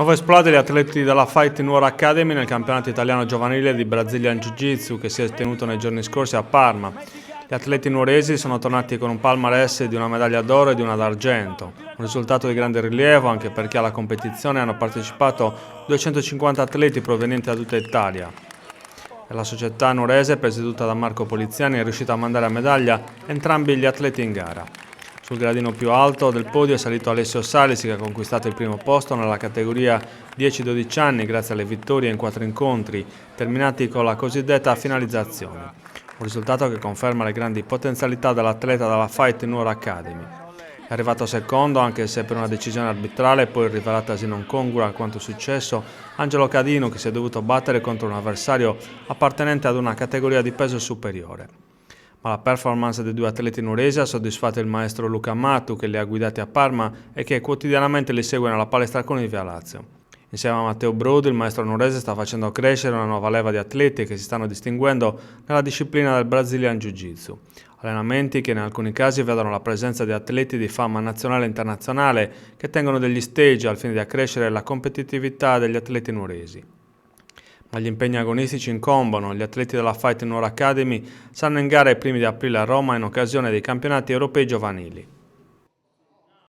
Nuova esplode gli atleti della Fight Nuora Academy nel campionato italiano giovanile di Brazilian Jiu-Jitsu che si è tenuto nei giorni scorsi a Parma. Gli atleti nuoresi sono tornati con un palmarès di una medaglia d'oro e di una d'argento, un risultato di grande rilievo anche perché alla competizione hanno partecipato 250 atleti provenienti da tutta Italia. E la società nuorese, presieduta da Marco Poliziani, è riuscita a mandare a medaglia entrambi gli atleti in gara. Sul gradino più alto del podio è salito Alessio Salisi che ha conquistato il primo posto nella categoria 10-12 anni grazie alle vittorie in 4 incontri, terminati con la cosiddetta finalizzazione. Un risultato che conferma le grandi potenzialità dell'atleta della Fight Nuora Academy. È arrivato secondo, anche se per una decisione arbitrale poi rivelatasi non congrua a quanto successo, Angelo Cadino che si è dovuto battere contro un avversario appartenente ad una categoria di peso superiore. Ma la performance dei due atleti nuoresi ha soddisfatto il maestro Luca Matu che li ha guidati a Parma e che quotidianamente li segue nella palestra con il Via Lazio. Insieme a Matteo Brodi, il maestro nuorese sta facendo crescere una nuova leva di atleti che si stanno distinguendo nella disciplina del Brazilian Jiu-Jitsu. Allenamenti che in alcuni casi vedono la presenza di atleti di fama nazionale e internazionale che tengono degli stage al fine di accrescere la competitività degli atleti nuoresi. Ma gli impegni agonistici incombono, gli atleti della Fight Nuora Academy saranno in gara ai primi di aprile a Roma in occasione dei campionati europei giovanili.